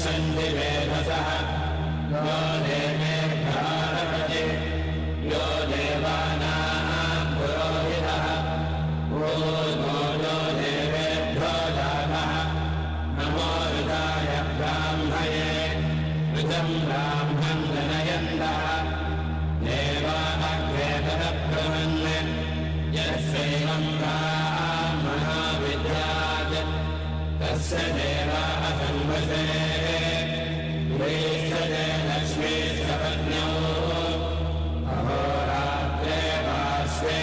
सन्ति वेधसः यो देवेभ्यारभते यो देवानां पुरोहितः ॐ यो देवेभ्यो जातः नमो विदाय ब्राह्मये ऋतं ब्राह्मं जनयन्तः देवाग्रे तदब्रह्मन् यस्यैवं ब्राह्मणो विद्यात् तस्य देवाः संवसे प्रीष्यते लक्ष्मीश्च पत्न्यौ अहोरात्रे पार्श्वे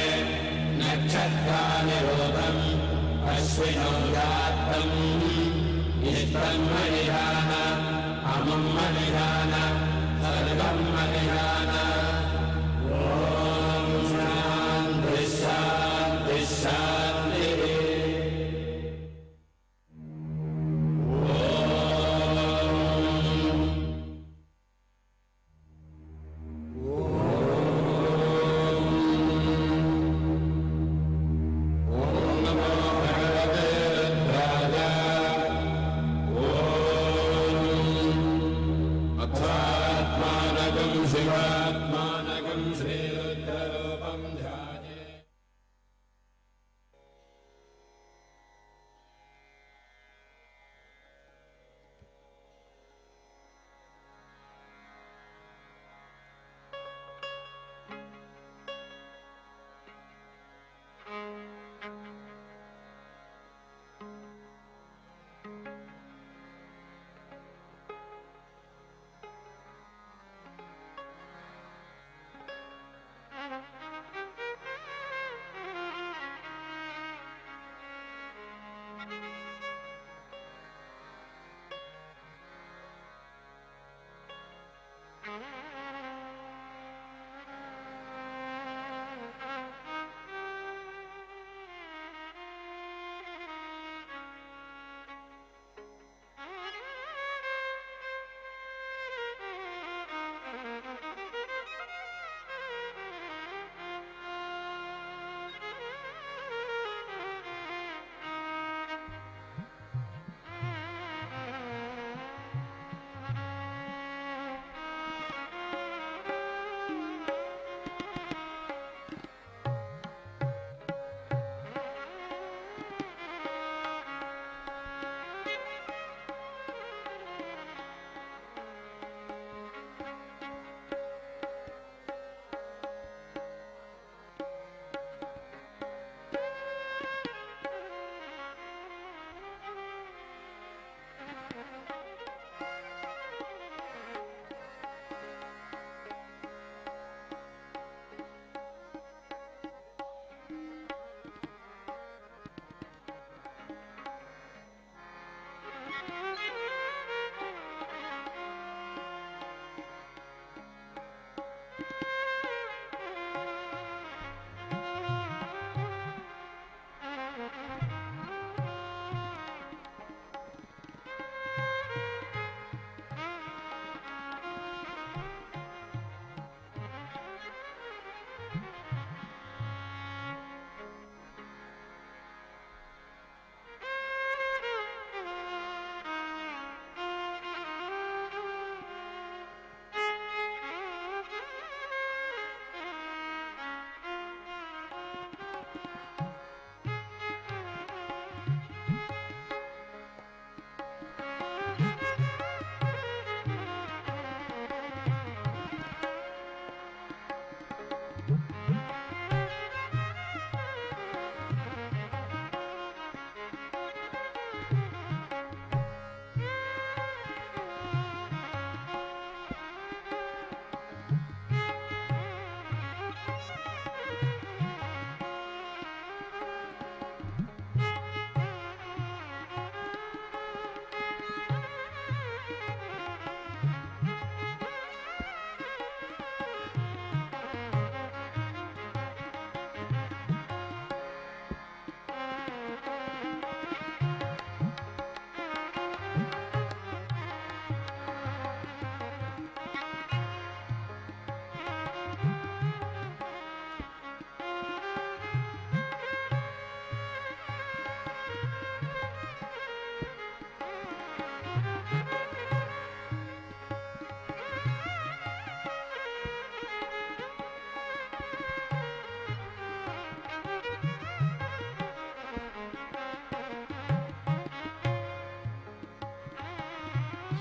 नक्षत्राणि रूपम् अश्विनौ जातम् इष्टं मनिधान अमुं मनिधान सर्वं मनिधान ॐ शान्तिः शान्तिः शान्तिः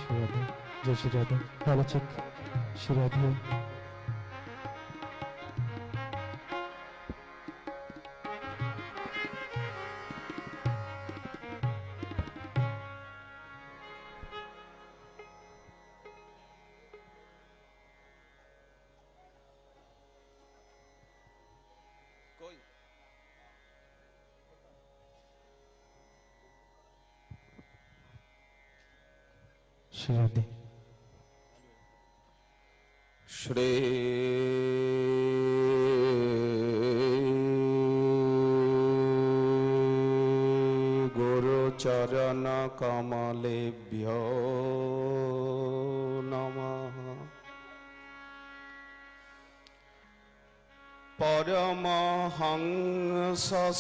श्री राधे जय श्री राधे कालचिक श्री राधे श्री राधे श्री गुरुचरण कमलेभ्यो नमः। परमहंस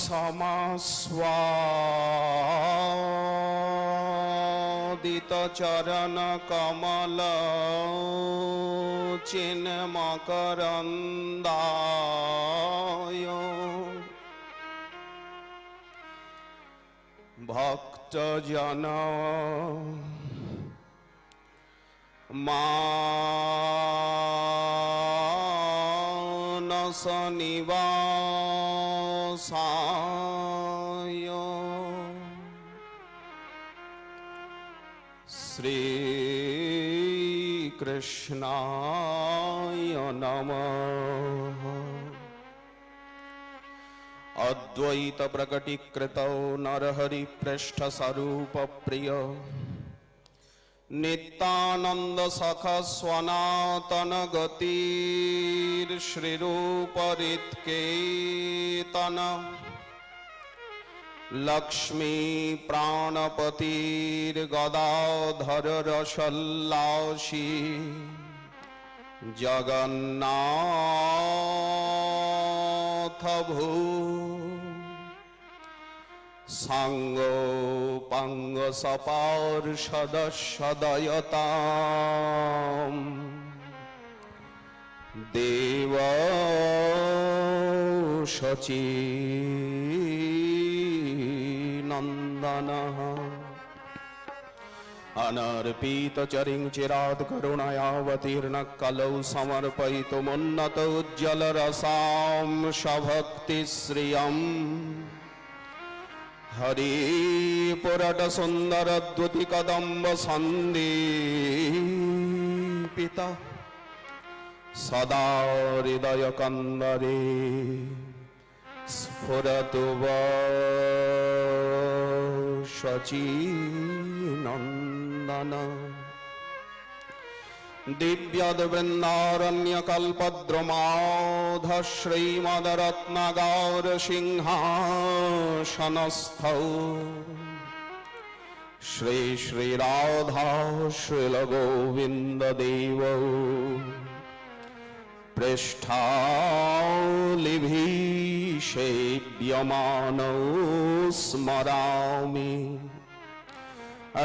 समास्वादित चरण कमल चिन्मकरन्दाय भक्तजन मानस निवासाय श्री कृष्णाय नमः। अद्वैत प्रकटीकृतौ नरहरि पृष्ठ स्वरूप प्रिय नित्यानंद सख सनातन गतिर श्री रूप रित्केतन लक्ष्मी प्राणपतिर गदाधर रसल्लासी जगन्नाथ भू सांगो पंग सपार्षद सदयताम् देव शचीनन्दनः अनर्पित चरिं चिरात् करुणयावतीर्ण कलौ समर्पयितुमुन्नत उज्ज्वल रसां सभक्तिश्रियम् हरि पुरट सुंदर द्युति कदम्ब संदीपित सदा हृदय कंदरे स्फुरतु शचीनन्दन दिव्यद वृंदारण्य कल्पद्रुमाध श्रीमदरत्नगौर सिंहासनस्थौ श्री श्री राधा श्रील गोविंद देवौ पृष्ठालिभिः सेव्यमानौ स्मरामि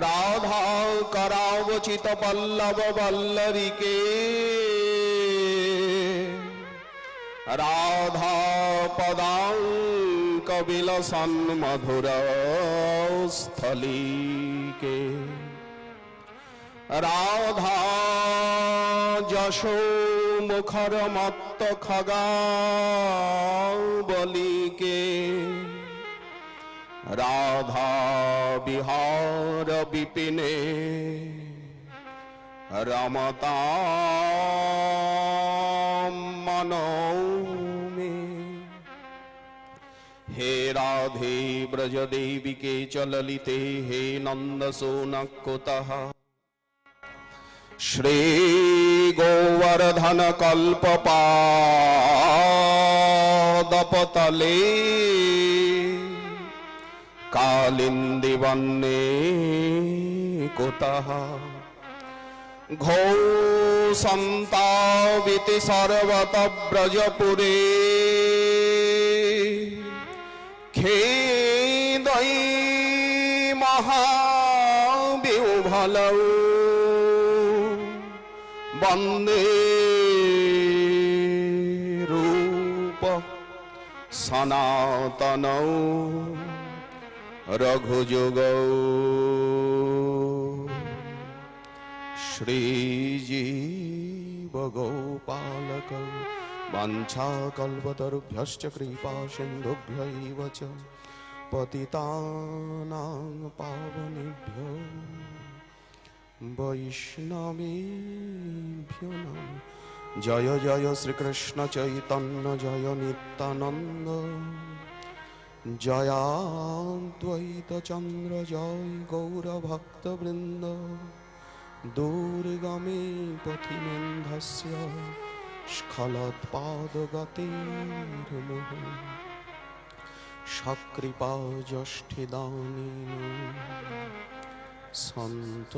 राधा करावचित पल्लव वल्लरिके राधा पदांक विलसन मधुर स्थलीके राधा जशो मुखर मत्त खगावलिके राधा विहार विपिने रमता मनोमे हे राधे ब्रज देवी के चललिते हे नंद सोनकुतः श्री गोवर्धन कल्पपादपतले कालिंदी वन्ने कुतः घोषन्ताविति सर्वत ब्रजपुरे खेदई महाविह्वलौ वन्दे रूप सनातनौ रघुजुगौ श्रीजीवगोपालकौ वाञ्छाकल्पतरुभ्यश्च कृपा सिन्धुभ्यैव च पतितानां पावनेभ्यो वैष्णवेभ्यो नमः। जय जय श्रीकृष्ण चैतन्य जय नित्यानंद जयाद्वैत चंद्र जय गौरभक्तवृंद दुर्गमे पथिमेन्धस्य स्खलत्पादगतिर्मुः सकृपा ज्येष्ठदानेन सन्त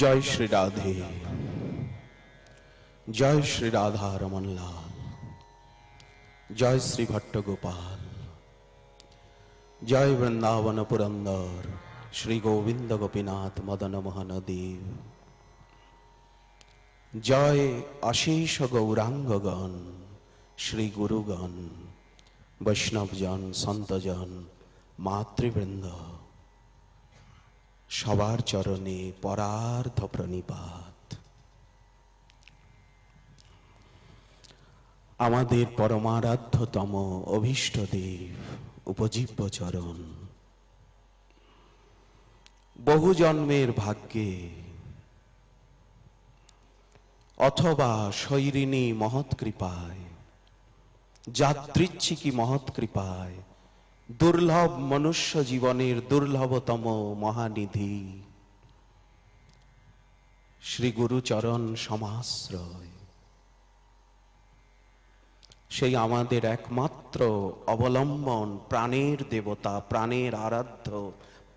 जय श्री राधे जय श्री राधा रमन लाल जय श्री भट्ट गोपाल जय वृंदावन पुरंदर श्री गोविंद गोपीनाथ मदन मोहन देव जय अशेष गौरांगगण श्री गुरुगण वैष्णवजन संतजन मातृवृंद सवार चरणे परार्थ प्रणिपात। आमादेर परमाराध्यतम अभीष्ट देव उपजीव्य चरण बहु जन्मेर भाग्ये अथवा शैरिणी महत् कृपाय यादृच्छिकी महत् कृपाय दुर्लभ मनुष्य जीवनेर दुर्लभतम महानिधि श्री गुरुचरण समाश्रय সেই আমাদের একমাত্র অবলম্বন প্রাণের দেবতা প্রাণের আরাধ্য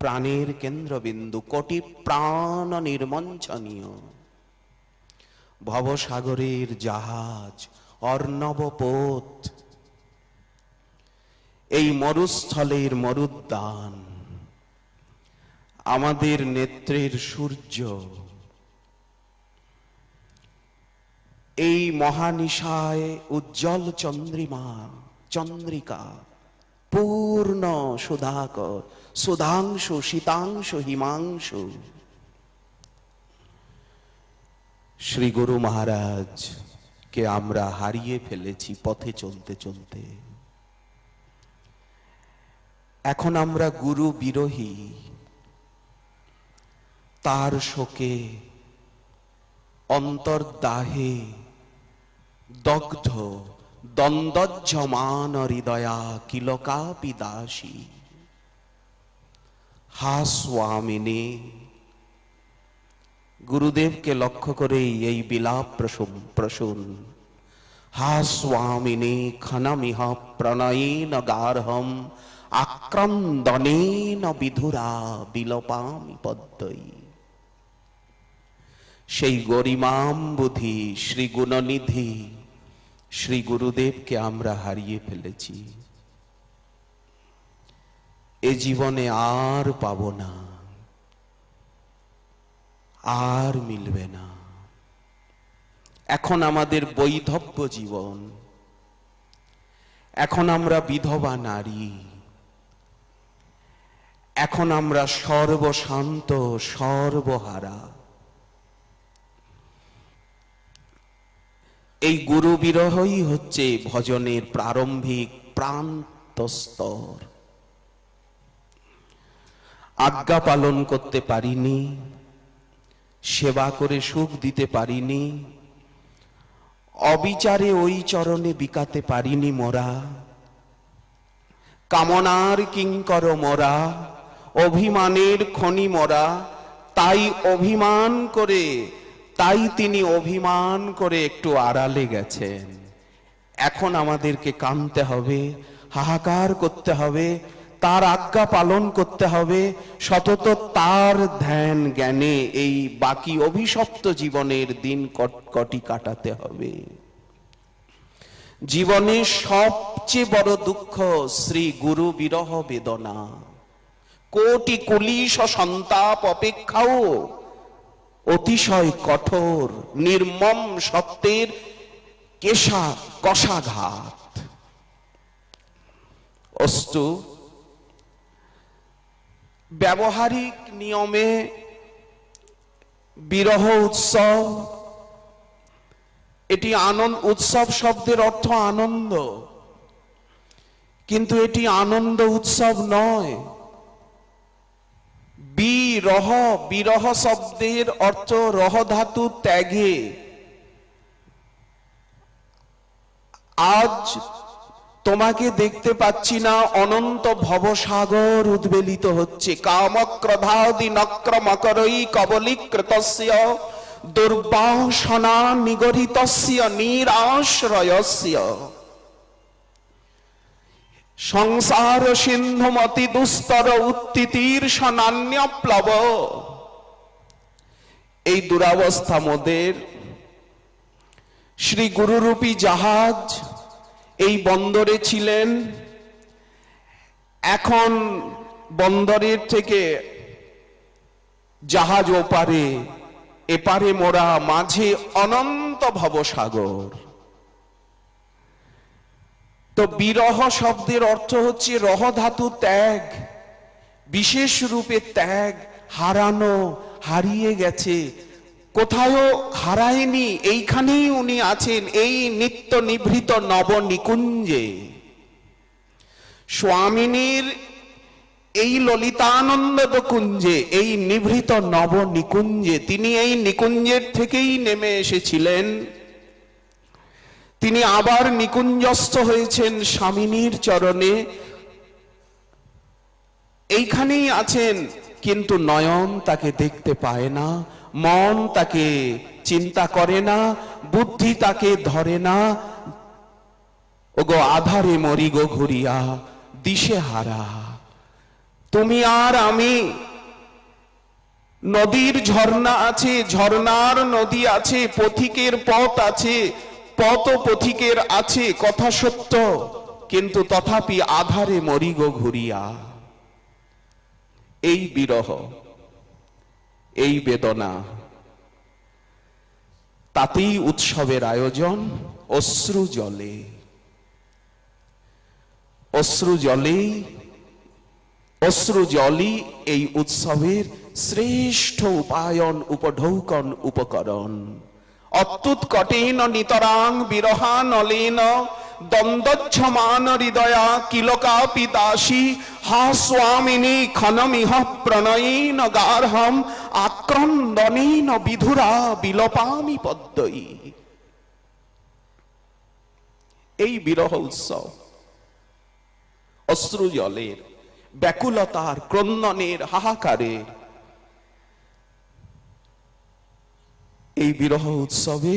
প্রাণের কেন্দ্রবিন্দু কোটি প্রাণ নির্মঞ্চনীয় ভবসাগরের জাহাজ অর্ণবপোত এই মরুস্থলের মরুদ্যান আমাদের নেত্রের সূর্য এই মহানিশায় উজ্জ্বল চন্দ্রিমা চন্দ্রিকা পূর্ণ সুধাকর সুধাংশু শীতাংশু হিমাংশু শ্রী গুরু মহারাজ কে আমরা হারিয়ে ফেলেছি পথে চলতে চলতে। এখন আমরা গুরু বিরোহী, তার শোকে অন্তর্দাহে দগ্ধ দ্বন্দ্বজ্জমান হৃদয়া কিলকাপি দাসী। হা স্বামিনী, গুরুদেবকে লক্ষ্য করেই এই বিলাপ প্রসূন। হা স্বামিনী খনমিহ প্রণয়েন গার্হম আক্রন্দনেন বিধুরা বিলপামি পদ্মই। সেই গরিমাম বুধি শ্রী গুণনিধি শ্রী গুরুদেবকে আমরা হারিয়ে ফেলেছি। এ জীবনে আর পাবো না, আর মিলবে না। এখন আমাদের বৈধব্য জীবন, এখন আমরা বিধবা নারী, এখন আমরা সর্বশান্ত সর্বহারা। এই গুরু বিরহই হচ্ছে ভজনের প্রারম্ভিক প্রান্তস্তর। আজ্ঞা পালন করতে পারিনি, সেবা করে সুখ দিতে পারিনি, অবিচারে ওই চরণে বিকাতে পারিনি মোরা। কামনার কিঙ্কর মোরা, অভিমানের খনি মোরা। তাই অভিমান করে, তাই তিনি অভিমান করে একটু আড়ালে গেছেন। এখন আমাদেরকে কাঁদতে হবে, হাহাকার করতে হবে, তার আজ্ঞা পালন করতে হবে, সতত তার ধ্যান জ্ঞানে এই বাকি অভিশপ্ত জীবনের দিন কটি কাটাতে হবে। জীবনের সবচেয়ে বড় দুঃখ শ্রী গুরু বিরহ বেদনা। কোটি কুলিশ সন্তাপ অপেক্ষাও অতিশয় কঠোর নির্মম সত্যের কষাঘাত। অস্তু ব্যবহারিক নিয়মে বিরহ উৎসব, এটি আনন্দ, উৎসব শব্দের অর্থ আনন্দ, কিন্তু এটি আনন্দ উৎসব নয়। বিরহ, বিরহ শব্দের অর্থ রহ ধাতু ত্যাগে। আজ তোমাকে দেখতে পাচ্ছি না, অনন্ত ভবসাগর উদ্বেলিত হচ্ছে। কামক্রোধাদি নক্রমকরৈ কবলীকৃতস্য দুর্বাসনা নিগরিতস্য নিরাশ্রয়স্য সংসার সিন্ধুমতি দুস্তর উত্তিতীর্ষণান্যপ্লব। এই দুরাবস্থা মোদের। শ্রী গুরুরূপী জাহাজ এই বন্দরে ছিলেন, এখন বন্দরের থেকে জাহাজ ওপারে, এপারে মোরা, মাঝে অনন্ত ভবসাগর। তো বিরহ শব্দের অর্থ হচ্ছে রহ ধাতু ত্যাগ, বিশেষ রূপে ত্যাগ, হারানো, হারিয়ে গেছে। কোথাও হারায়নি, এইখানেই উনি আছেন, এই নিত্য নিভৃত নব নিকুঞ্জে। স্বামিনীর এই ললিতানন্দ কুঞ্জে, এই নিভৃত নব নিকুঞ্জে, তিনি এই নিকুঞ্জের থেকেই নেমে এসেছিলেন। তিনি আবার নিকুঞ্জস্থ হয়েছেন স্বামিনীর চরণে, এইখানেই আছেন, কিন্তু নয়ন তাকে দেখতে পায় না, মন তাকে চিন্তা করে না, বুদ্ধি তাকে ধরে না। ওগো আধারে মরি গো ঘুরিয়া দিশে হারা, তুমি আর আমি। নদীর ঝর্ণা আছে, ঝর্ণার নদী আছে, পথিকের পথ আছে, পথ পথিকের আছে, কথা সত্য, কিন্তু তথাপি আধারে মরি গো ঘুরিয়া। এই বিরহ, এই বেদনা, তাতেই উৎসবের আয়োজন। অশ্রু জলে, অশ্রু জলেই, অশ্রু জলই এই উৎসবের শ্রেষ্ঠ উপায়ন, উপঢৌকন, উপকরণ। অত্যুৎকটেন নিতরাং বিরহানলেন দ্বন্দ্বচ্ছমান হৃদয়া কিলকাপি দাসী হা স্বামিনী ক্ষণমিহ প্রণয়েন গার্হম আক্রন্দনেন বিধুরা বিলপামি পদ্ময়ী। এই বিরহ উৎসব অশ্রু জলের, ব্যাকুলতার, ক্রন্দনের, হাহাকারের। এই বিরহ উৎসবে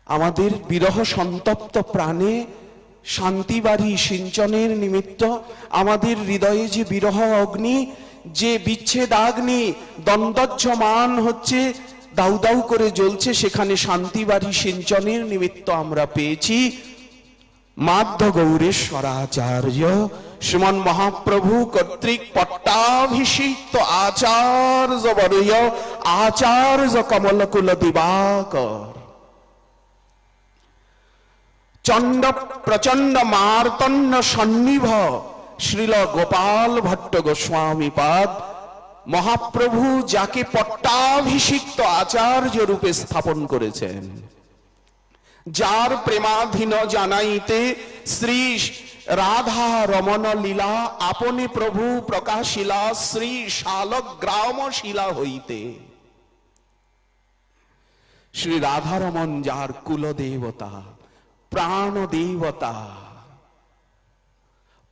আমাদের বিরহ সন্তপ্ত প্রাণে শান্তি বাড়ি সিঞ্চনের নিমিত্ত আমাদের হৃদয়ে যে বিরহ অগ্নি, যে বিচ্ছেদ আগ্নি দ্বন্দ্বচ্ছমান হচ্ছে, দাউ দাউ করে জ্বলছে, সেখানে শান্তি বাড়ি সিঞ্চনের নিমিত্ত আমরা পেয়েছি মাধ্য গৌরেশ্বরাচার্য শ্রীমন মহাপ্রভু কর্তৃক পট্টাভিষিক্ত আচার্য বরয় আচার্য কমলকুল দিবাকর। চণ্ড প্রচণ্ড মার্তণ্ড সন্নিভ শ্রীল গোপাল ভট্ট গোস্বামী পাদ মহাপ্রভু যাকে পট্টাভিষিক্ত আচার্য রূপে স্থাপন করেছেন, যার প্রেমাধীন জানাইতে শ্রী রাধা রমন লীলা আপনি প্রভু প্রকাশিলা শ্রী শালগ্রাম শিলা হইতে। শ্রী রাধারমন যার কুলদেবতা, প্রাণ দেবতা,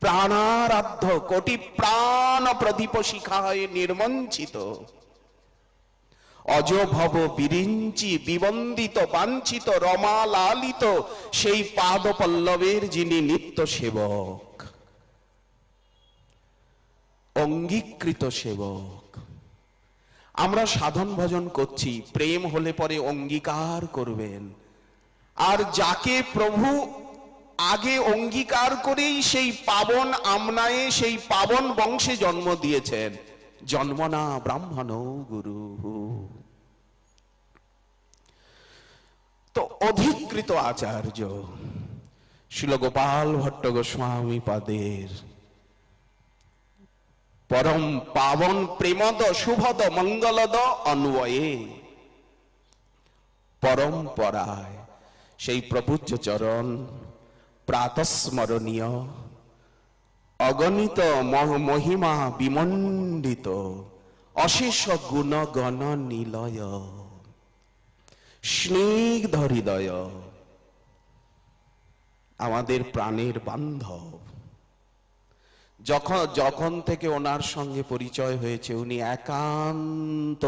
প্রাণারাধ্য, কোটি প্রাণ প্রদীপ শিখায় নির্মঞ্চিত, অজভব বিরিঞ্চি বিবন্দিত বাঞ্ছিত রমা লালিত সেই পাদ পল্লবের যিনি নিত্য সেবক, অঙ্গীকৃত সেবক। আমরা সাধন ভজন করছি, প্রেম হলে পরে অঙ্গীকার করবেন। আর যাকে প্রভু আগে অঙ্গীকার করেই সেই পাবন আমনায়ে, সেই পাবন বংশে জন্ম দিয়েছেন, জন্মনা ব্রাহ্মণ গুরু। তো অধিকৃত আচার্য শিল গোপাল ভট্ট গোস্বামী পাদের পরম পাবন প্রেমদ শুভদ মঙ্গলদ অন্বয়ে পরম্পরায় সেই প্রপূজ্য চরণ প্রাতঃস্মরণীয় অগণিত মহিমা বিমণ্ডিত অশেষ গুণ গণ নিলয় স্নিগ্ধ হৃদয় আমাদের প্রাণের বান্ধব। যখন থেকে ওনার সঙ্গে পরিচয় হয়েছে উনি একান্ত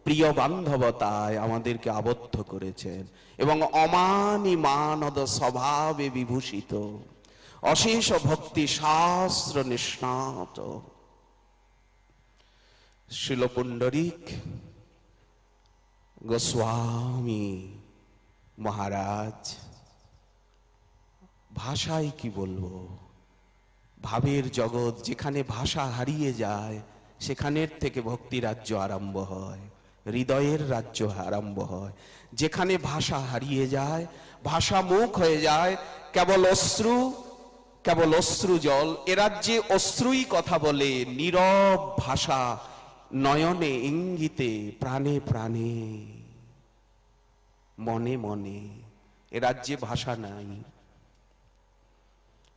প্রিয় বান্ধবতায় আমাদেরকে আবদ্ধ করেছেন এবং অমানি মানদ স্বভাবে বিভূষিত অশেষ ভক্তি শাস্ত্র নিষ্ণাত শিল পুণ্ডরিক গোস্বামী মহারাজ। ভাষায় কি বলবো, ভাবের জগৎ যেখানে ভাষা হারিয়ে যায় সেখানের থেকে ভক্তি রাজ্য আরম্ভ হয়, হৃদয়ের রাজ্য আরম্ভ হয়। যেখানে ভাষা হারিয়ে যায়, ভাষা মুখ হয়ে যায়, কেবল অশ্রু জল। এ রাজ্যে অশ্রুই কথা বলে, নীরব ভাষা, নয়নে ইঙ্গিতে, প্রাণে প্রাণে, মনে মনে। এ রাজ্যে ভাষা নাই,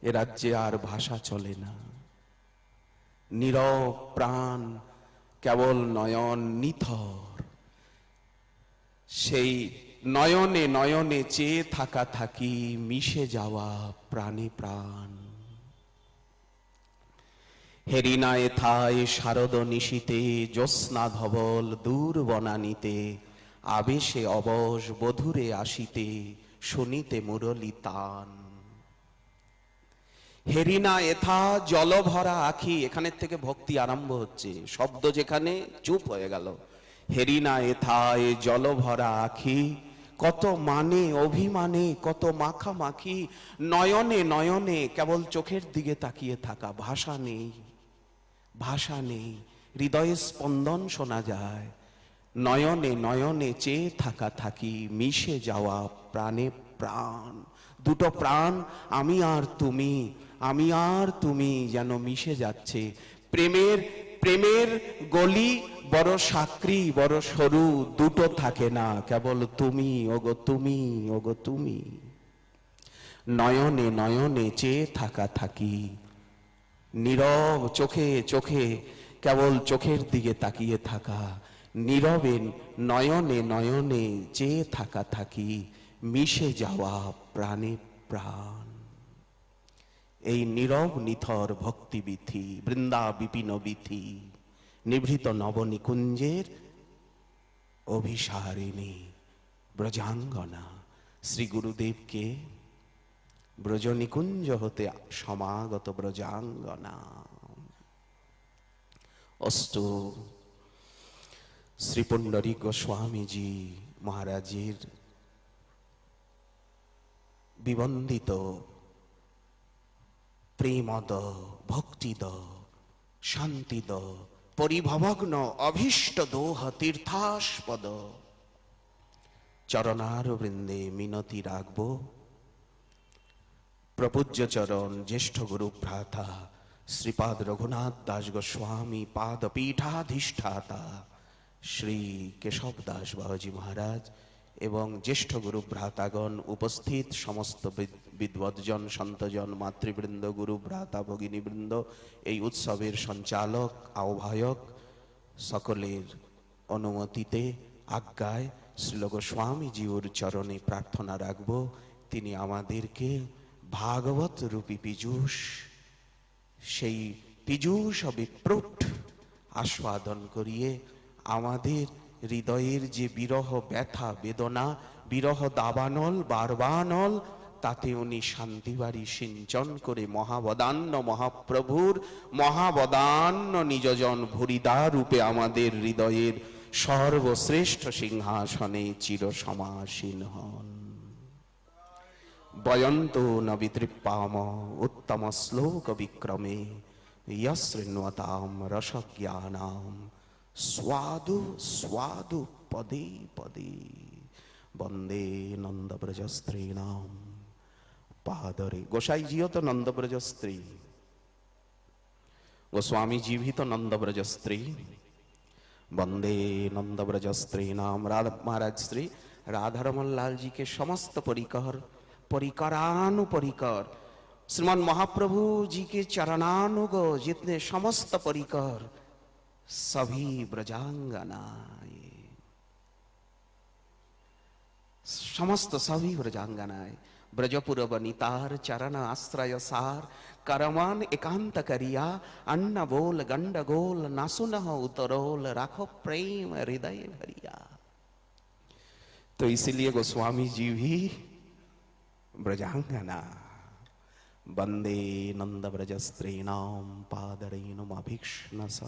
এ রাজ্যে আর ভাষা চলে না। নীরব প্রাণ, কেবল নয়ন নিথর। সেই নয়নে নয়নে চেয়ে থাকা থাকি, মিশে যাওয়া প্রাণে প্রাণ। হেরিনা এথায় শারদ নিশীতে, জ্যোৎস্না ধবল দূর বনানীতে, আবেশে অবশ বধুরে আসিতে, শুনিতে মুরলী তান। হেরিনা এথা জলভরা আখি, এখানের থেকে ভক্তি আরম্ভ হচ্ছে। শব্দ যেখানে চুপ হয়ে গেল। হেরিনা এথায় জলভরা আখি, কত মানে অভিমানে, কত মাখামাখি, নয়নে নয়নে কেবল চোখের দিকে তাকিয়ে থাকা। ভাষা নেই, ভাষা নেই, হৃদয়ে স্পন্দন শোনা যায়। নয়নে নয়নে চেয়ে থাকা থাকি, মিশে যাওয়া প্রাণে প্রাণ। দুটো প্রাণ, আমি আর তুমি, আমি আর তুমি যেন মিশে যাচ্ছে। প্রেমের গলি বড় সাকরি, বড় সরু, দুটো থাকে না, কেবল তুমি ওগো তুমি, ওগো তুমি। নয়নে নয়নে চেয়ে থাকা থাকি, নীরব চোখে চোখে, কেবল চোখের দিকে তাকিয়ে থাকা। নীরবে নয়নে নয়নে চেয়ে থাকা থাকি, মিশে যাওয়া প্রাণে প্রাণ। এই নীরব নিথর ভক্তি বিথি, বৃন্দা বিপিন বিথি, নিভৃত নবনিকুঞ্জের অভিসারিণী ব্রজাঙ্গনা শ্রী গুরুদেবকে ব্রজনিকুঞ্জ হতে সমাগত ব্রজাঙ্গনা। অস্তু শ্রী পুণ্ডরীক গোস্বামীজি মহারাজের বিবন্দিত প্রেমদ, ভক্তিদ, শান্তিদ, পরিভবগ্ন অভীষ্ট দোহ তীর্থাস্পদ চরণার বৃন্দে মিনতি রাখব। প্রপূজ্য চরণ জ্যেষ্ঠ গুরু ভ্রাতা শ্রীপাদ রঘুনাথ দাস গোস্বামী পাদ পীঠাধিষ্ঠাতা শ্রী কেশব দাস বাবাজি মহারাজ এবং জ্যেষ্ঠ গুরু ভ্রাতাগণ, উপস্থিত সমস্ত বিদ্বজ্জন, সন্তজন, মাতৃবৃন্দ, গুরু ভ্রাতা, ভগিনীবৃন্দ, এই উৎসবের সঞ্চালক, আহ্বায়ক, সকলের অনুমতিতে আজ্ঞায় শ্রীল গোস্বামীজিউর চরণে প্রার্থনা রাখব তিনি আমাদেরকে ভাগবত রূপী পীযূষ, সেই পীযূষ বিপ্রুট আস্বাদন করিয়ে আমাদের হৃদয়ের যে বিরহ ব্যথা বেদনা, বিরহ দাবানল বারবানল, তাতে উনি শান্তিবাড়ি সিঞ্চন করে মহাবদান্য মহাপ্রভুর মহাবদান্য নিজজন ভুরিদা রূপে আমাদের হৃদয়ের সর্বশ্রেষ্ঠ সিংহাসনে চির সমাসীন হন। বয়ন্ত ন বিতৃপ্পাম উত্তম শ্লোক বিক্রমে ইয়শৃণ্বতাম রসজ্ঞানাম স্বাদু স্বাদু পদে পদে বন্দে নন্দব্রজ স্ত্রীণাম পাদরে। গোসাইজিও তো নন্দব্রজ স্ত্রী। गोस्वामी जी भी तो नंद ब्रज स्त्री, वंदे नंद ब्रज स्त्री नाम। राधा महाराज श्री राधा रमन लाल जी के समस्त परिकर, परिकरानुपरिकर, श्रीमान महाप्रभु जी के चरणानुग जितने समस्त परिकर, सभी ब्रजांगनाएं, समस्त सभी ब्रजांगनाएं ब्रजपुर बनितार चरण आश्रय सार, करमान एकांत करिया अन्न बोल गंडगोल नासुन उतरोल, राखो प्रेम हृदय भरिया। तो इसीलिए गोस्वामी जी भी ब्रजांगना। वंदे नंद ब्रज स्त्रीणाम पादरेणुमभीक्ष्णस,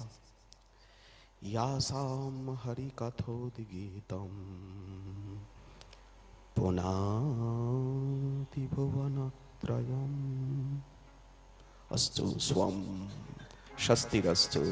यासाम हरि कथोद्गीतम पुनाति भुवनत्रयम्। अस्तु स्वम स्वस्तिरस्तु।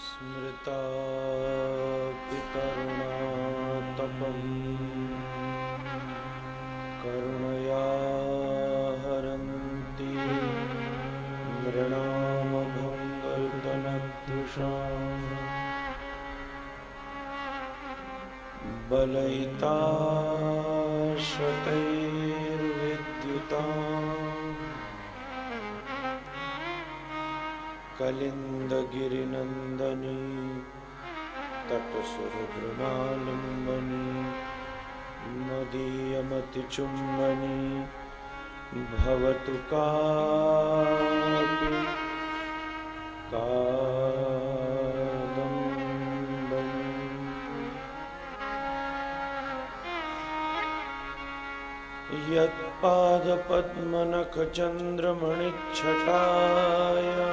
स्मृता पितरुणातपम् करुणया हरन्ति नृणामभङ्गर्दनदृशाम् बलैताश्वतैर्विद्युताम् कलिन्दगिरिनन्दनी तपसुरद्रुमालम्बनी मदीयमति प्रीतिचुम्बनी भवतु कापि कादम्बरी। यत्पादपद्मनखचन्द्रमणिच्छटाया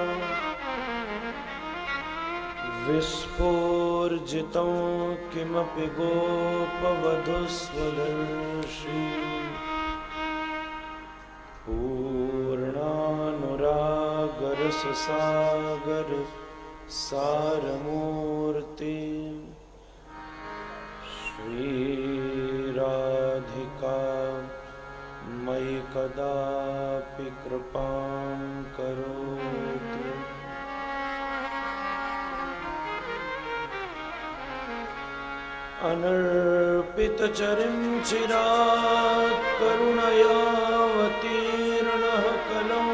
विस्फूर्जितं किमपि गोपवधूस्वदर्शी पूर्णानुरागरससागर सारमूर्ति श्रीराधिका मयि कदापि कृपां करोतु। अनर्पितचरिं चिरात् करुणयावतीर्णः कलौ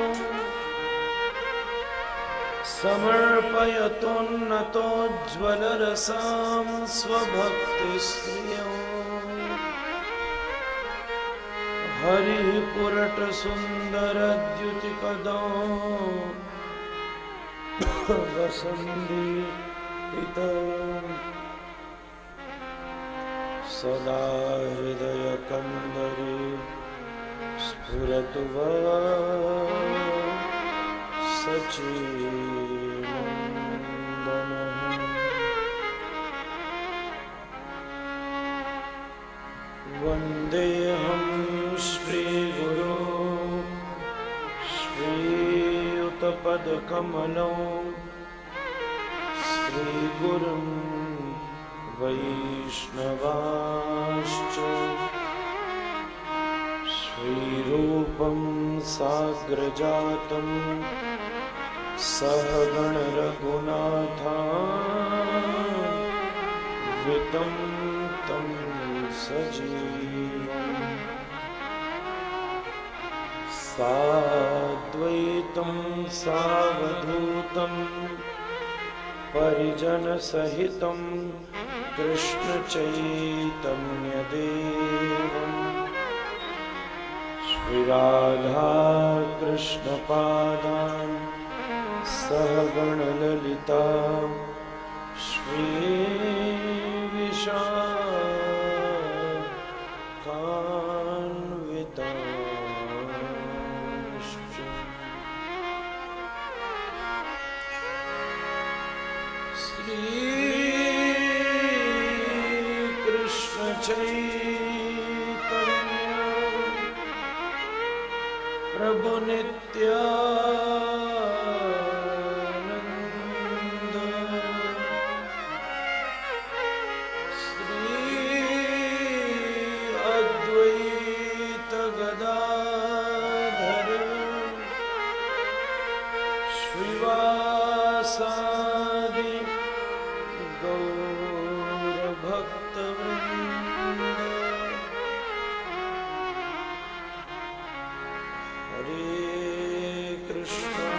समर्पयतोन्नतोज्ज्वलरसां स्वभक्तिस्त्रियम् हरिः पुरटसुन्दरद्युतिकदौ वसन्दितम् सदा हृदयकन्दरे स्फुरतु सच्चिदानन्दः। वन्देऽहं श्रीगुरो श्रीयुतपदकमलं श्रीगुरुं वैष्णवांश्च श्रीरूपं साग्रजातं सहगणरघुनाथान्वितं तं सजीवम् साद्वैतं सावधूतं परिजनसहितं कृष्णचैतन्यदेवम् श्रीराधा कृष्णपादान् सहगणललिता श्रीविशाखान्वितांश्च। श्रीकृष्णचैतन्य प्रभु नित्यानन्द श्री अद्वैत गदाधर श्रीवासादि गौरभक्तवृन्द। हरे कृष्णा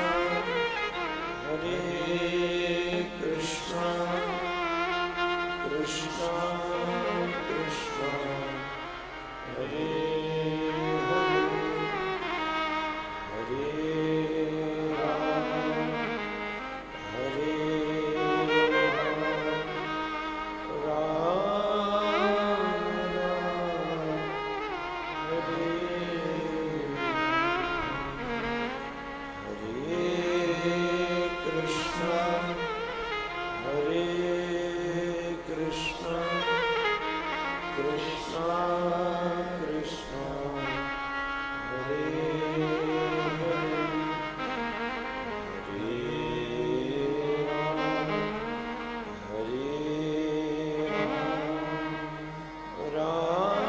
कृष्णा कृष्णा हरे हरे हरे राम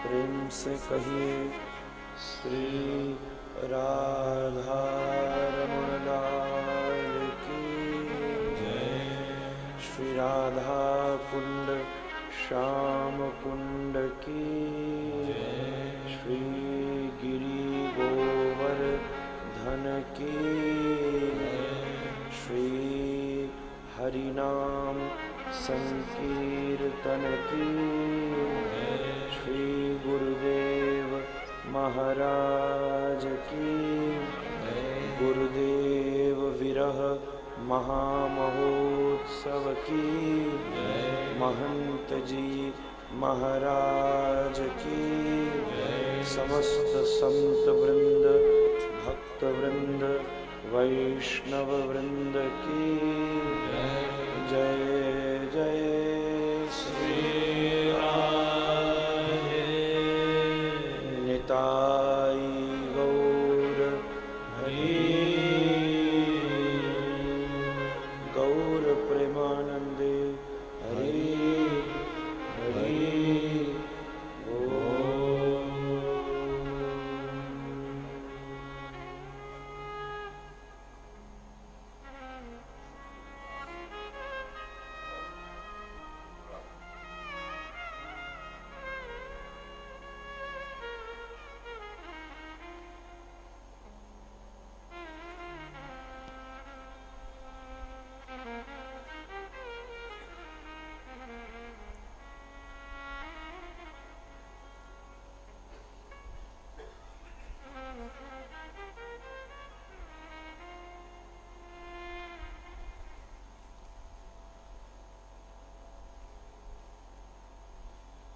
प्रेम से कहिए श्री राधा रमण लाल की जय। श्री राधा कुंड श्याम कुंड की जय। श्री गिरि गोवर धन की जय। श्री हरिनाम संकीर्तन की जय। श्री गुरुदेव महाराज की जय। गुरुदेव विरह महामहोत्सव की जय। महंत जी महाराज की जय। समस्त संत वृंद भक्त वृंद वैष्णव वृंद की जय। जय जय श्री निताई गौर हरि गौर प्रेमानंदे हरि हरि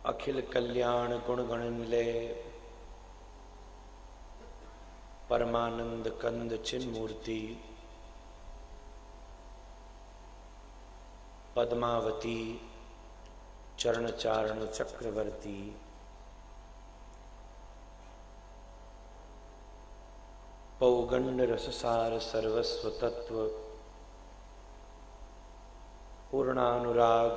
अखिल कल्याण गुण गण निलय परमानंद कंद चिन्मूर्ति पद्मावती चरण चारण चक्रवर्ती पौगंड रससार सर्वस्व तत्व पूर्णानुराग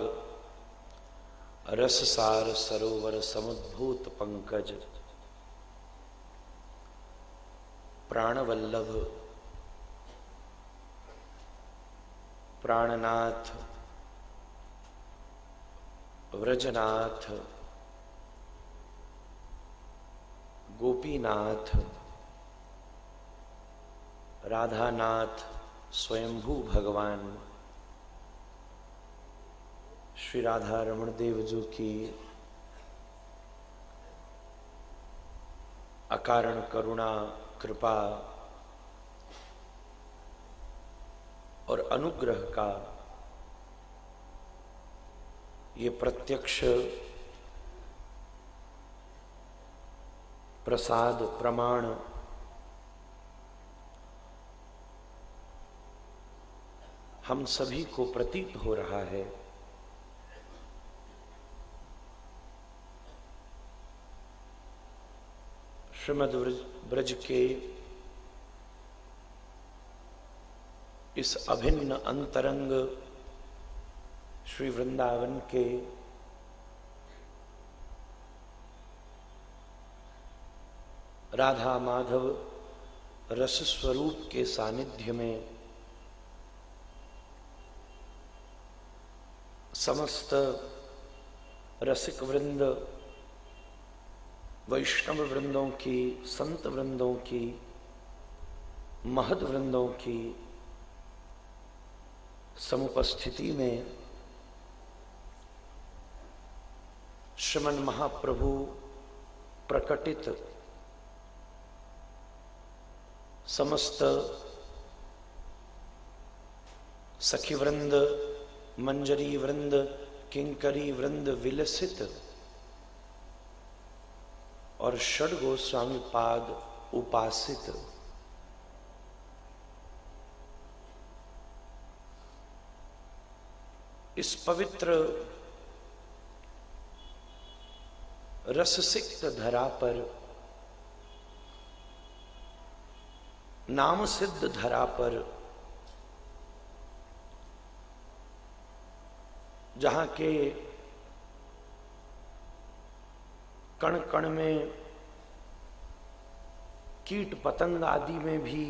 रससार सरोवर समुद्भूत पंकज प्राणवल्लभ प्राणनाथ व्रजनाथ गोपीनाथ राधानाथ स्वयंभू भगवान श्री राधा रमण देव जी की अकारण करुणा कृपा और अनुग्रह का ये प्रत्यक्ष प्रसाद प्रमाण हम सभी को प्रतीत हो रहा है। श्रीमद् ब्रज के इस अभिन्न अंतरंग श्री वृंदावन के राधा माधव रस स्वरूप के सानिध्य में समस्त रसिक वृंद वैष्णव वृंदों की संत वृंदों की महद वृंदों की समुपस्थिति में श्रीमन महाप्रभु प्रकटित समस्त सखी वृंद मंजरी वृंद किंकरी वृंद विलसित और षड गोस्वामी पाद उपासित। इस पवित्र रससिक्त धरा पर, नाम सिद्ध धरा पर, जहां के कण कण में, कीट पतंग आदि में भी,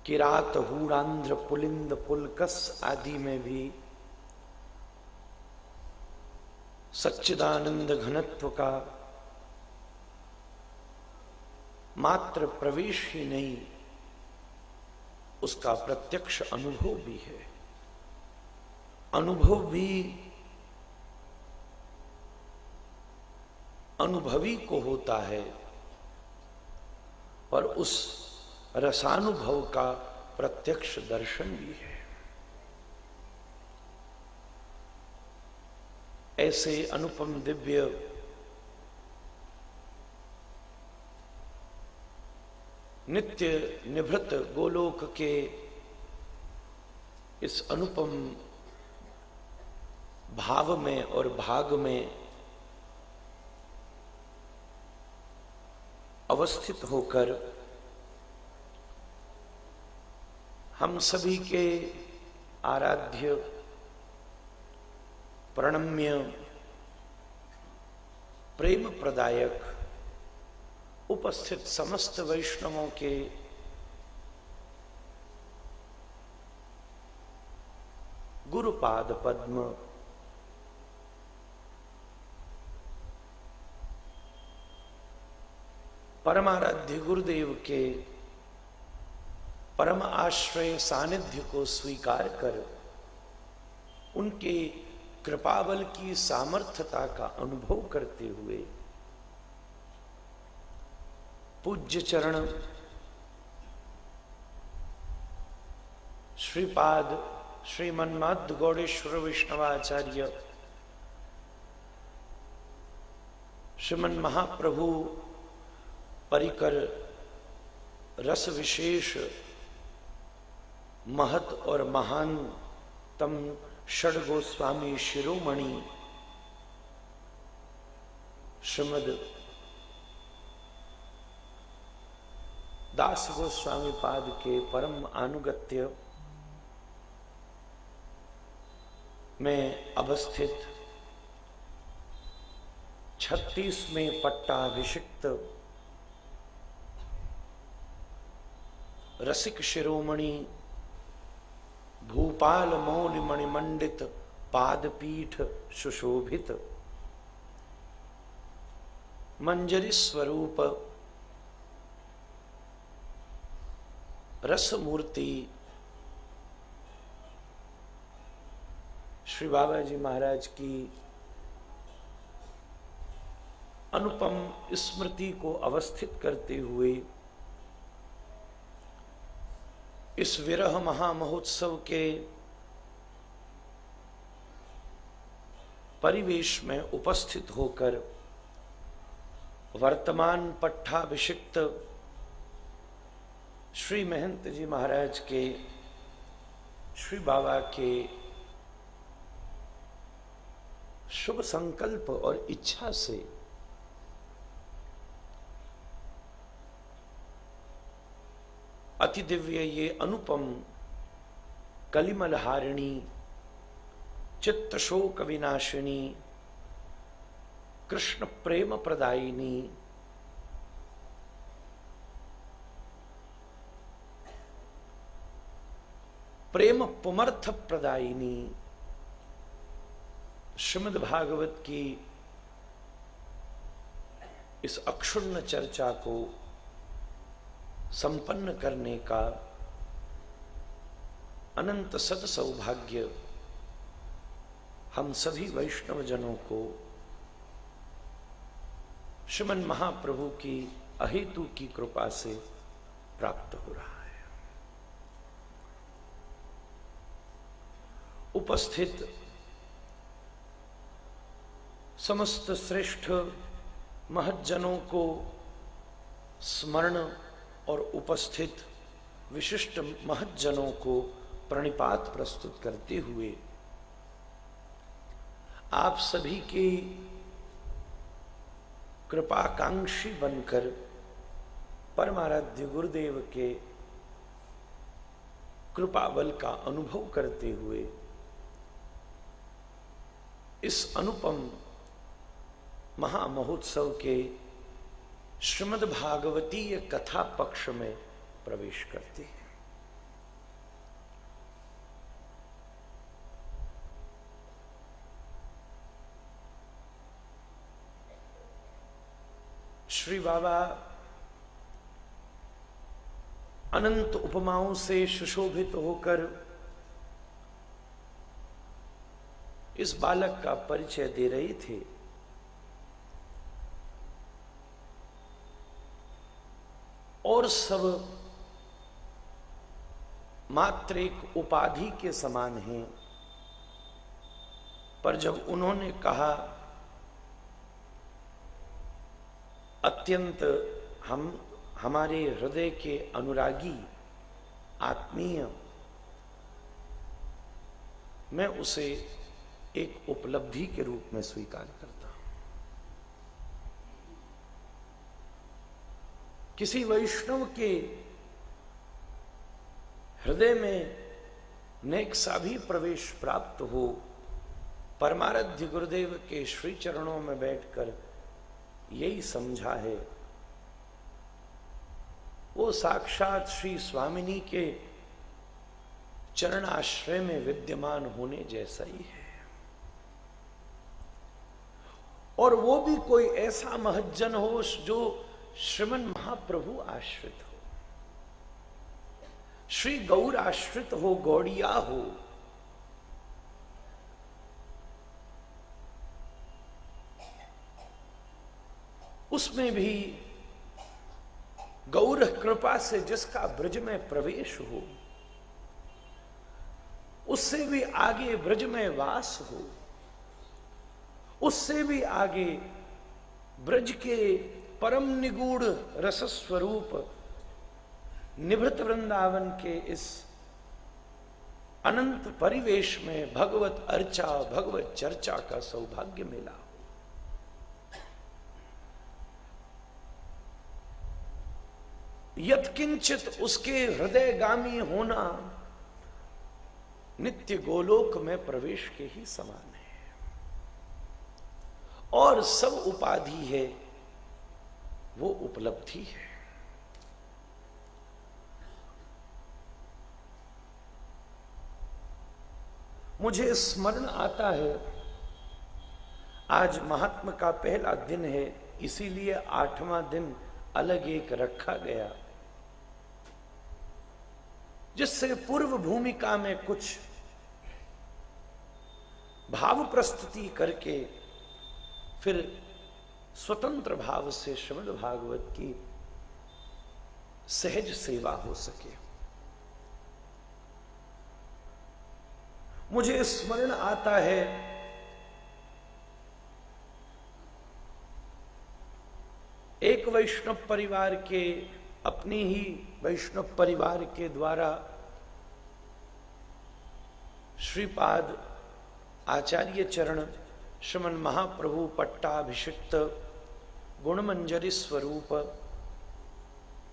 किरात हूणांध्र पुलिंद पुलकस आदि में भी सच्चिदानंद घनत्व का मात्र प्रवेश ही नहीं, उसका प्रत्यक्ष अनुभव भी है। अनुभव भी अनुभवी को होता है, पर उस रसानुभव का प्रत्यक्ष दर्शन भी है। ऐसे अनुपम दिव्य नित्य निभृत गोलोक के इस अनुपम भाव में और भाग में अवस्थित होकर हम सभी के आराध्य प्रणम्य प्रेम प्रदायक उपस्थित समस्त वैष्णवों के गुरुपाद पद्म परमाराध्य गुरुदेव के परम आश्रय सानिध्य को स्वीकार कर उनके कृपाबल की सामर्थ्यता का अनुभव करते हुए पूज्य चरण श्रीपाद श्रीमन्मद गौड़ेश्वर वैष्णवाचार्य श्रीमन महाप्रभु परिकर रस विशेष महत और महानतम षड गोस्वामी शिरोमणि श्रीमद दास गोस्वामी पाद के परम अनुगत्य में अवस्थित 36वें पट्टाभिषिक्त रसिक शिरोमणि भूपाल मौलि मणिमंडित पादपीठ सुशोभित मंजरी स्वरूप रसमूर्ति श्री बाबा जी महाराज की अनुपम स्मृति को अवस्थित करते हुए इस विरह महामहोत्सव के परिवेश में उपस्थित होकर वर्तमान पट्टाभिषिक्त श्री महंत जी महाराज के श्री बाबा के शुभ संकल्प और इच्छा से अति दिव्य ये अनुपम कलिमलहारिणी चित्त शोक विनाशिनी कृष्ण प्रेम प्रदायिनी प्रेम पुमर्थ प्रदायिनी श्रीमद् भागवत की इस अक्षुण्ण चर्चा को संपन्न करने का अनंत सद सौभाग्य हम सभी वैष्णव जनों को श्रीमन महाप्रभु की अहेतु की कृपा से प्राप्त हो रहा है। उपस्थित समस्त श्रेष्ठ महज्जनों को स्मरण और उपस्थित विशिष्ट महज्जनों को प्रणिपात प्रस्तुत करते हुए आप सभी के कृपाकांक्षी बनकर परमाराध्य गुरुदेव के कृपा बल का अनुभव करते हुए इस अनुपम महामहोत्सव के श्रीमद् भागवतीय कथा पक्ष में प्रवेश करते हैं। श्री बाबा अनंत उपमाओं से सुशोभित होकर इस बालक का परिचय दे रहे थे। और सब मात्र एक उपाधि के समान हैं, पर जब उन्होंने कहा अत्यंत हमारे हृदय के अनुरागी आत्मीय, मैं उसे एक उपलब्धि के रूप में स्वीकार करता हूं। किसी वैष्णव के हृदय में नेक सा भी प्रवेश प्राप्त हो, परमाराध्य गुरुदेव के श्री चरणों में बैठकर यही समझा है, वो साक्षात श्री स्वामिनी के चरणाश्रय में विद्यमान होने जैसा ही है। और वो भी कोई ऐसा महज्जन हो जो श्रीमन महाप्रभु आश्रित हो, श्री गौर आश्रित हो, गौड़िया हो। उसमें भी गौर कृपा से जिसका ब्रज में प्रवेश हो, उससे भी आगे ब्रज में वास हो, उससे भी आगे ब्रज के परम निगूढ़ रस स्वरूप निभृत वृंदावन के इस अनंत परिवेश में भगवत अर्चा, भगवत चर्चा का सौभाग्य मिला। यत्किंचित उसके हृदयगामी होना नित्य गोलोक में प्रवेश के ही समान है। और सब उपाधि है वो उपलब्धि है। मुझे स्मरण आता है, आज महात्मा का पहला दिन है, इसीलिए 8वां दिन अलग एक रखा गया, जिससे पूर्व भूमिका में कुछ भाव प्रस्तुति करके फिर स्वतंत्र भाव से श्रीमद् भागवत की सहज सेवा हो सके। मुझे स्मरण आता है, एक वैष्णव परिवार के, अपनी ही वैष्णव परिवार के द्वारा श्रीपाद आचार्य चरण श्रीमन महाप्रभु पट्टाभिषिक्त गुणमंजरी स्वरूप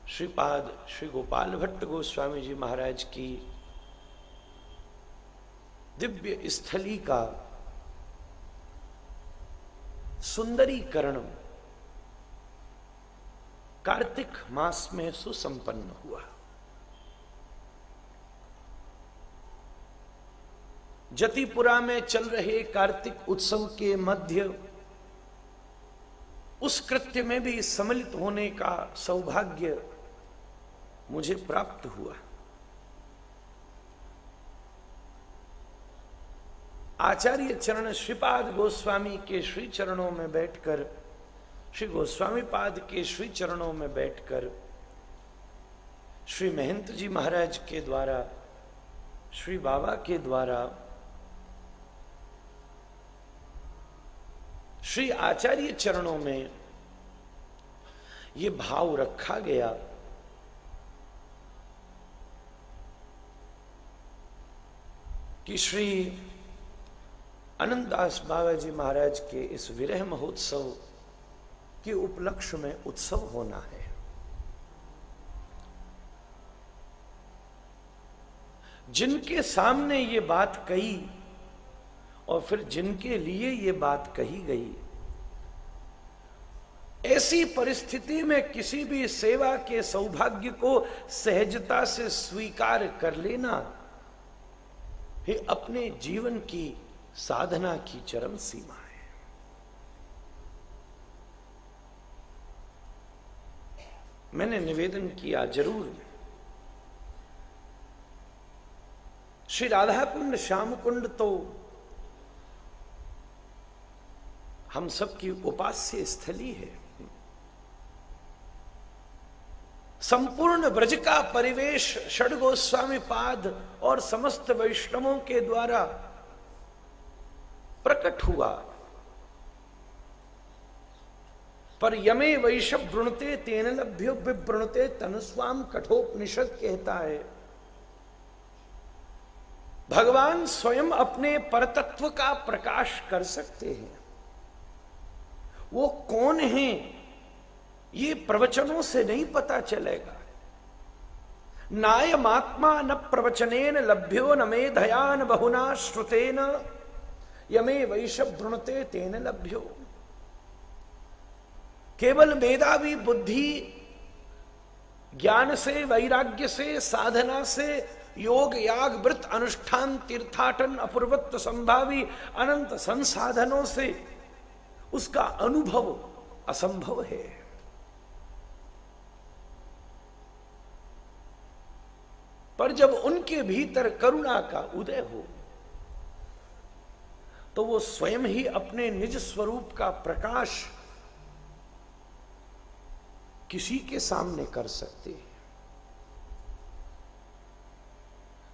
श्रीपाद श्री गोपाल भट्ट गोस्वामी जी महाराज की दिव्य स्थली का सुंदरीकरण कार्तिक मास में सुसंपन्न हुआ। जतिपुरा में चल रहे कार्तिक उत्सव के मध्य उस कृत्य में भी सम्मिलित होने का सौभाग्य मुझे प्राप्त हुआ। आचार्य चरण श्रीपाद गोस्वामी के श्री चरणों में बैठकर, श्री गोस्वामी पाद के श्री चरणों में बैठकर श्री महंत जी महाराज के द्वारा, श्री बाबा के द्वारा श्री आचार्य चरणों में ये भाव रखा गया कि श्री अनंतदास बाबा जी महाराज के इस विरह महोत्सव के उपलक्ष्य में उत्सव होना है। जिनके सामने ये बात कही और फिर जिनके लिए ये बात कही गई, ऐसी परिस्थिति में किसी भी सेवा के सौभाग्य को सहजता से स्वीकार कर लेना ही अपने जीवन की साधना की चरम सीमा है। मैंने निवेदन किया जरूर, श्री राधा कुंड श्याम कुंड तो हम सबकी उपास्य स्थली है। संपूर्ण ब्रज का परिवेश षड गोस्वामी पाद और समस्त वैष्णवों के द्वारा प्रकट हुआ, पर यमे वैशव वृणते तेन लभ्यो विवृणते तनुस्वाम कठोपनिषद कहता है, भगवान स्वयं अपने परतत्व का प्रकाश कर सकते हैं। वो कौन हैं ये प्रवचनों से नहीं पता चलेगा। नायमात्मा न प्रवचनेन लभ्यो न मेधया न बहुना श्रुतेन यमे वैशव वृणते तेन लभ्यो। केवल मेधावी बुद्धि ज्ञान से, वैराग्य से, साधना से, योग याग व्रत अनुष्ठान तीर्थाटन अपूर्वत्व संभावी अनंत संसाधनों से उसका अनुभव असंभव है। पर जब उनके भीतर करुणा का उदय हो तो वो स्वयं ही अपने निज स्वरूप का प्रकाश किसी के सामने कर सकते हैं।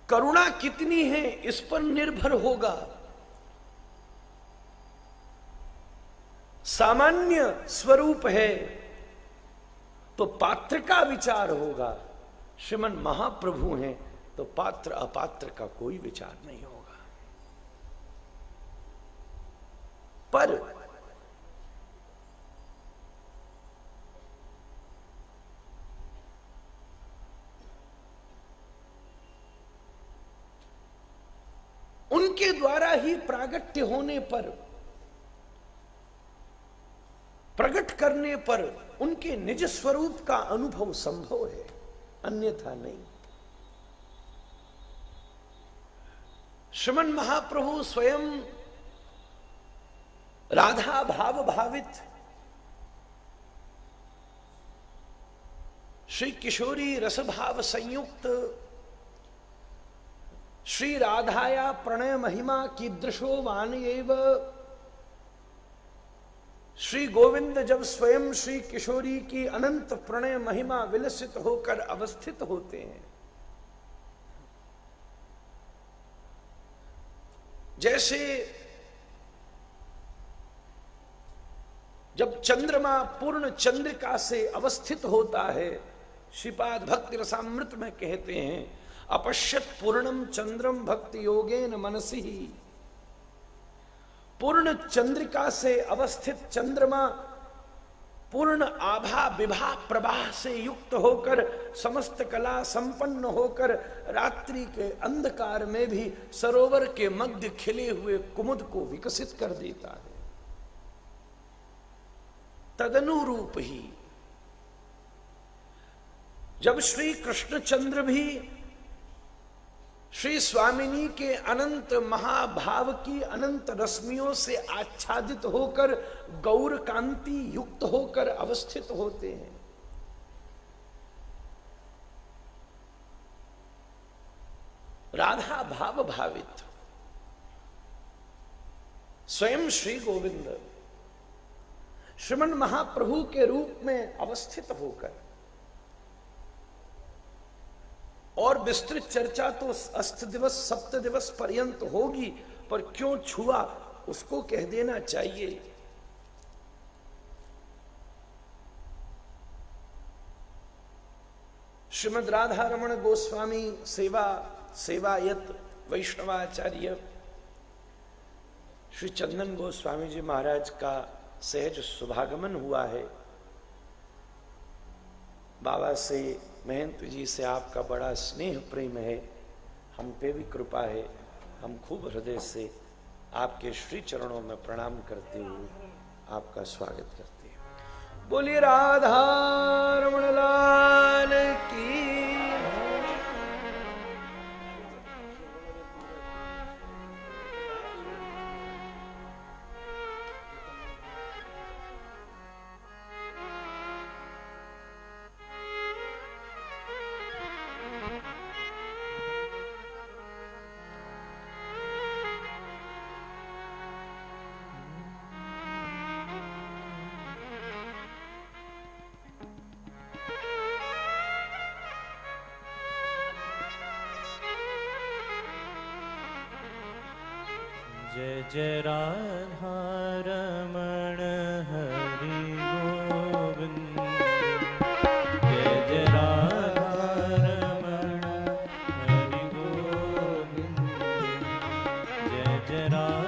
करुणा कितनी है इस पर निर्भर होगा। सामान्य स्वरूप है तो पात्र का विचार होगा, श्रीमन महाप्रभु हैं तो पात्र अपात्र का कोई विचार नहीं होगा। पर उनके द्वारा ही प्रागट्य होने पर, प्रकट करने पर उनके निज स्वरूप का अनुभव संभव है, अन्यथा नहीं। श्रीमन महाप्रभु स्वयं राधा भाव भावित श्री किशोरी रस भाव संयुक्त श्री राधाया प्रणय महिमा कीदृशो वान एव। श्री गोविंद जब स्वयं श्री किशोरी की अनंत प्रणय महिमा विलसित होकर अवस्थित होते हैं, जैसे जब चंद्रमा पूर्ण चंद्रिका से अवस्थित होता है, श्रीपाद भक्ति रसामृत में कहते हैं, अपश्यत पूर्णम चंद्रम भक्ति योगेन मनसि। पूर्ण चंद्रिका से अवस्थित चंद्रमा पूर्ण आभा विभा प्रवाह से युक्त होकर, समस्त कला संपन्न होकर, रात्रि के अंधकार में भी सरोवर के मध्य खिले हुए कुमुद को विकसित कर देता है। तदनुरूप ही जब श्री कृष्णचंद्र भी श्री स्वामिनी के अनंत महाभाव की अनंत रश्मियों से आच्छादित होकर, गौर कांति युक्त होकर अवस्थित होते हैं, राधा भाव भावित स्वयं श्री गोविंद श्रीमन महाप्रभु के रूप में अवस्थित होकर, और विस्तृत चर्चा तो अष्ट दिवस सप्त दिवस पर्यंत होगी, पर क्यों छुआ उसको कह देना चाहिए। श्रीमद् राधा रमण गोस्वामी सेवा सेवायत वैष्णवाचार्य श्री चंदन गोस्वामी जी महाराज का सहज शुभागमन हुआ है। बाबा से, महंत जी से आपका बड़ा स्नेह प्रेम है, हम पे भी कृपा है। हम खूब हृदय से आपके श्री चरणों में प्रणाम करते हुए आपका स्वागत करते हैं। बोलिए राधा रमण लाल की। जय जय राधा रमण हरि गोविंद। जय जय राधा रमण हरि गोविंद। जय जय राधा